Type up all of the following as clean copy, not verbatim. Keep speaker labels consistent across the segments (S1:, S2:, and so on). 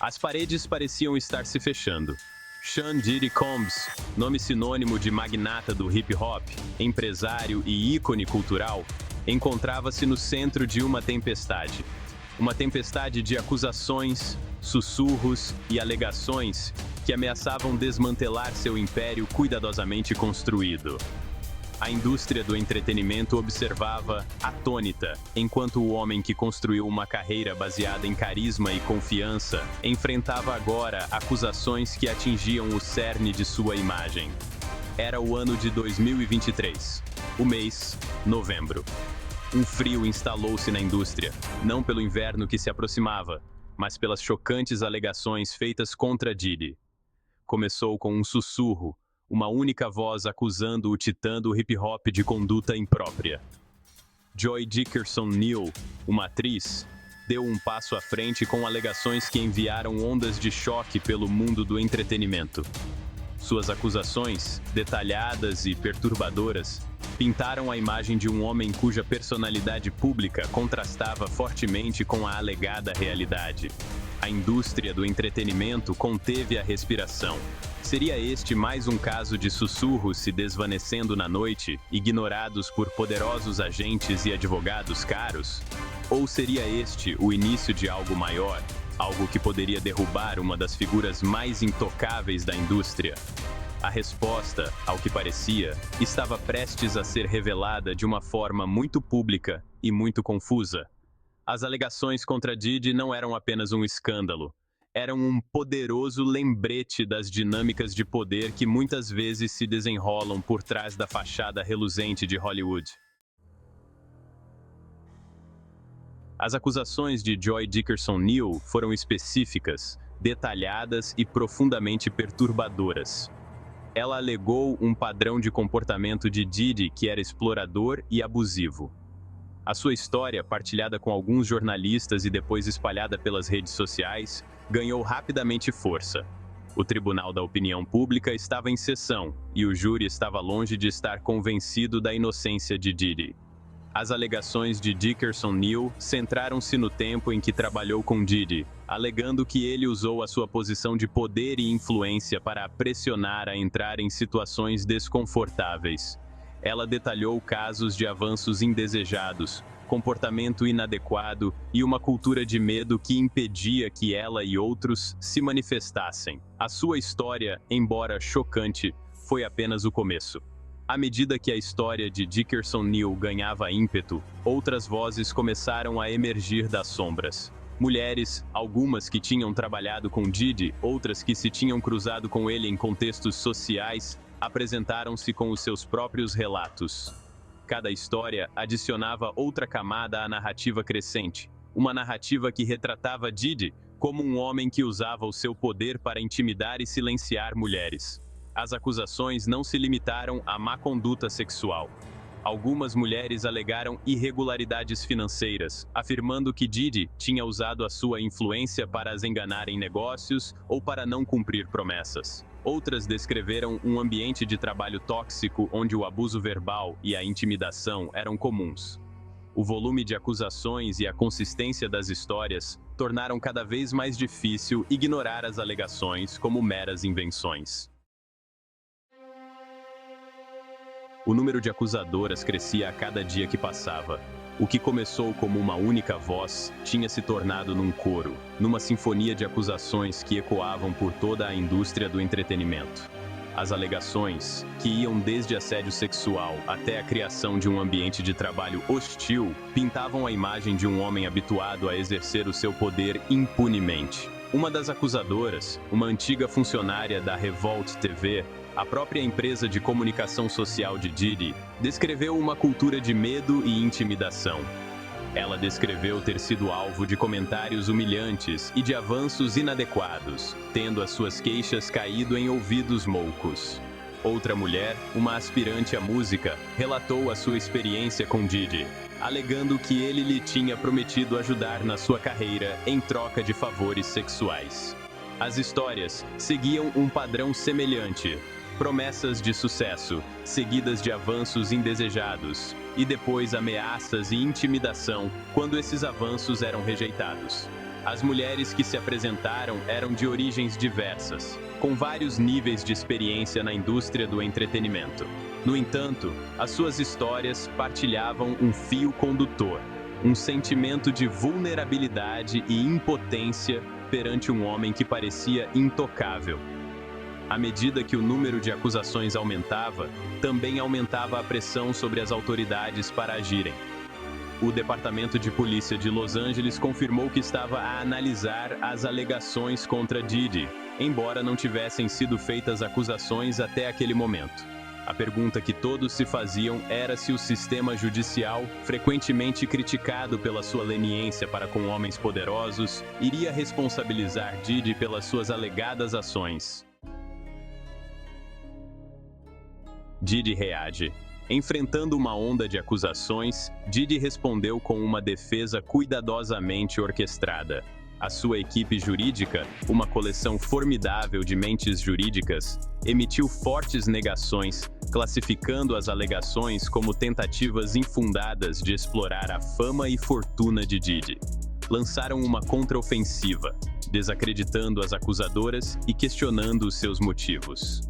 S1: As paredes pareciam estar se fechando. Sean Diddy Combs, nome sinônimo de magnata do hip-hop, empresário e ícone cultural, encontrava-se no centro de uma tempestade. Uma tempestade de acusações, sussurros e alegações que ameaçavam desmantelar seu império cuidadosamente construído. A indústria do entretenimento observava, atônita, enquanto o homem que construiu uma carreira baseada em carisma e confiança enfrentava agora acusações que atingiam o cerne de sua imagem. Era o ano de 2023, o mês, novembro. Um frio instalou-se na indústria, não pelo inverno que se aproximava, mas pelas chocantes alegações feitas contra Diddy. Começou com um sussurro, uma única voz acusando o titã do hip-hop de conduta imprópria. Joy Dickerson Neal, uma atriz, deu um passo à frente com alegações que enviaram ondas de choque pelo mundo do entretenimento. Suas acusações, detalhadas e perturbadoras, pintaram a imagem de um homem cuja personalidade pública contrastava fortemente com a alegada realidade. A indústria do entretenimento conteve a respiração. Seria este mais um caso de sussurros se desvanecendo na noite, ignorados por poderosos agentes e advogados caros? Ou seria este o início de algo maior, algo que poderia derrubar uma das figuras mais intocáveis da indústria? A resposta, ao que parecia, estava prestes a ser revelada de uma forma muito pública e muito confusa. As alegações contra Diddy não eram apenas um escândalo. Eram um poderoso lembrete das dinâmicas de poder que muitas vezes se desenrolam por trás da fachada reluzente de Hollywood. As acusações de Joy Dickerson Neal foram específicas, detalhadas e profundamente perturbadoras. Ela alegou um padrão de comportamento de Diddy que era explorador e abusivo. A sua história, partilhada com alguns jornalistas e depois espalhada pelas redes sociais, ganhou rapidamente força. O Tribunal da Opinião Pública estava em sessão e o júri estava longe de estar convencido da inocência de Diddy. As alegações de Dickerson Neal centraram-se no tempo em que trabalhou com Diddy, alegando que ele usou a sua posição de poder e influência para pressionar a entrar em situações desconfortáveis. Ela detalhou casos de avanços indesejados, comportamento inadequado e uma cultura de medo que impedia que ela e outros se manifestassem. A sua história, embora chocante, foi apenas o começo. À medida que a história de Dickerson Neal ganhava ímpeto, outras vozes começaram a emergir das sombras. Mulheres, algumas que tinham trabalhado com Diddy, outras que se tinham cruzado com ele em contextos sociais, apresentaram-se com os seus próprios relatos. Cada história adicionava outra camada à narrativa crescente, uma narrativa que retratava Diddy como um homem que usava o seu poder para intimidar e silenciar mulheres. As acusações não se limitaram à má conduta sexual. Algumas mulheres alegaram irregularidades financeiras, afirmando que Diddy tinha usado a sua influência para as enganar em negócios ou para não cumprir promessas. Outras descreveram um ambiente de trabalho tóxico onde o abuso verbal e a intimidação eram comuns. O volume de acusações e a consistência das histórias tornaram cada vez mais difícil ignorar as alegações como meras invenções. O número de acusadoras crescia a cada dia que passava. O que começou como uma única voz tinha se tornado num coro, numa sinfonia de acusações que ecoavam por toda a indústria do entretenimento. As alegações, que iam desde assédio sexual até a criação de um ambiente de trabalho hostil, pintavam a imagem de um homem habituado a exercer o seu poder impunemente. Uma das acusadoras, uma antiga funcionária da Revolt TV, a própria empresa de comunicação social de Diddy, descreveu uma cultura de medo e intimidação. Ela descreveu ter sido alvo de comentários humilhantes e de avanços inadequados, tendo as suas queixas caído em ouvidos moucos. Outra mulher, uma aspirante à música, relatou a sua experiência com Diddy, alegando que ele lhe tinha prometido ajudar na sua carreira em troca de favores sexuais. As histórias seguiam um padrão semelhante. Promessas de sucesso, seguidas de avanços indesejados, e depois ameaças e intimidação quando esses avanços eram rejeitados. As mulheres que se apresentaram eram de origens diversas, com vários níveis de experiência na indústria do entretenimento. No entanto, as suas histórias partilhavam um fio condutor, um sentimento de vulnerabilidade e impotência perante um homem que parecia intocável. À medida que o número de acusações aumentava, também aumentava a pressão sobre as autoridades para agirem. O Departamento de Polícia de Los Angeles confirmou que estava a analisar as alegações contra Diddy, embora não tivessem sido feitas acusações até aquele momento. A pergunta que todos se faziam era se o sistema judicial, frequentemente criticado pela sua leniência para com homens poderosos, iria responsabilizar Diddy pelas suas alegadas ações. Diddy reage. Enfrentando uma onda de acusações, Diddy respondeu com uma defesa cuidadosamente orquestrada. A sua equipe jurídica, uma coleção formidável de mentes jurídicas, emitiu fortes negações, classificando as alegações como tentativas infundadas de explorar a fama e fortuna de Diddy. Lançaram uma contraofensiva, desacreditando as acusadoras e questionando os seus motivos.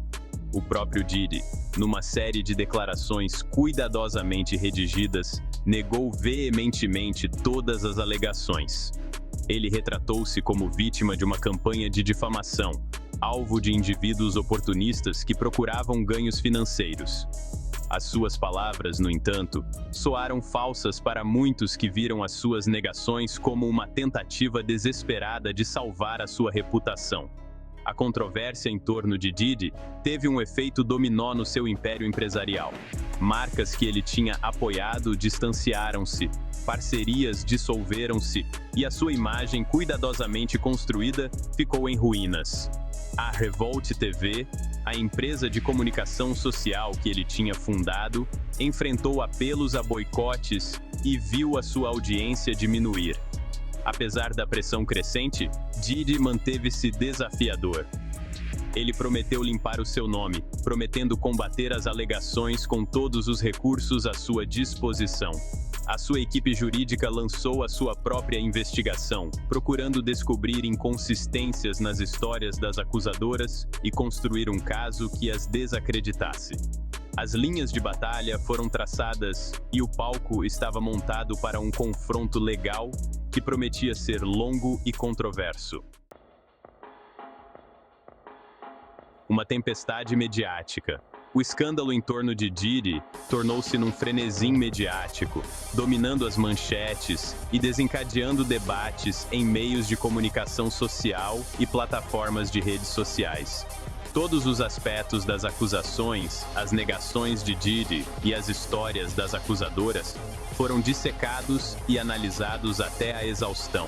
S1: O próprio Diddy, numa série de declarações cuidadosamente redigidas, negou veementemente todas as alegações. Ele retratou-se como vítima de uma campanha de difamação, alvo de indivíduos oportunistas que procuravam ganhos financeiros. As suas palavras, no entanto, soaram falsas para muitos que viram as suas negações como uma tentativa desesperada de salvar a sua reputação. A controvérsia em torno de Diddy teve um efeito dominó no seu império empresarial. Marcas que ele tinha apoiado distanciaram-se, parcerias dissolveram-se e a sua imagem cuidadosamente construída ficou em ruínas. A Revolt TV, a empresa de comunicação social que ele tinha fundado, enfrentou apelos a boicotes e viu a sua audiência diminuir. Apesar da pressão crescente, Diddy manteve-se desafiador. Ele prometeu limpar o seu nome, prometendo combater as alegações com todos os recursos à sua disposição. A sua equipe jurídica lançou a sua própria investigação, procurando descobrir inconsistências nas histórias das acusadoras e construir um caso que as desacreditasse. As linhas de batalha foram traçadas e o palco estava montado para um confronto legal que prometia ser longo e controverso. Uma tempestade mediática. O escândalo em torno de Diddy tornou-se num frenesim mediático, dominando as manchetes e desencadeando debates em meios de comunicação social e plataformas de redes sociais. Todos os aspectos das acusações, as negações de Diddy e as histórias das acusadoras foram dissecados e analisados até a exaustão.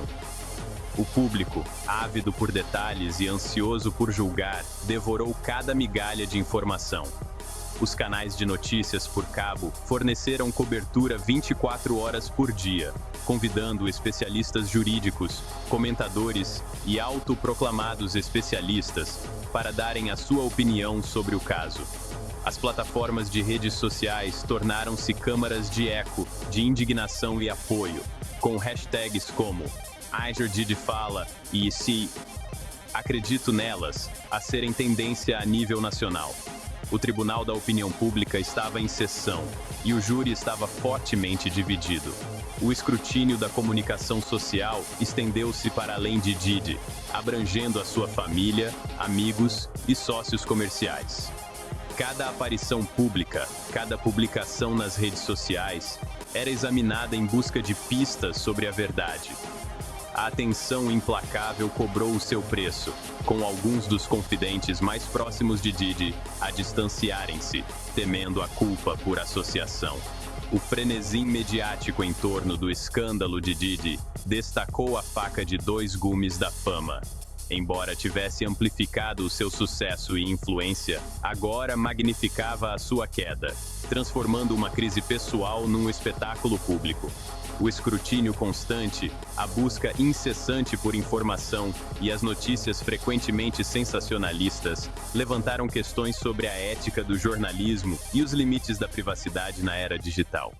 S1: O público, ávido por detalhes e ansioso por julgar, devorou cada migalha de informação. Os canais de notícias por cabo forneceram cobertura 24 horas por dia, convidando especialistas jurídicos, comentadores e autoproclamados especialistas para darem a sua opinião sobre o caso. As plataformas de redes sociais tornaram-se câmaras de eco, de indignação e apoio, com hashtags como #IJDiddyFala e "Se acredito nelas", a serem tendência a nível nacional. O Tribunal da Opinião Pública estava em sessão e o júri estava fortemente dividido. O escrutínio da comunicação social estendeu-se para além de Diddy, abrangendo a sua família, amigos e sócios comerciais. Cada aparição pública, cada publicação nas redes sociais, era examinada em busca de pistas sobre a verdade. A atenção implacável cobrou o seu preço, com alguns dos confidentes mais próximos de Diddy a distanciarem-se, temendo a culpa por associação. O frenesim mediático em torno do escândalo de Diddy destacou a faca de dois gumes da fama. Embora tivesse amplificado o seu sucesso e influência, agora magnificava a sua queda, transformando uma crise pessoal num espetáculo público. O escrutínio constante, a busca incessante por informação e as notícias frequentemente sensacionalistas levantaram questões sobre a ética do jornalismo e os limites da privacidade na era digital.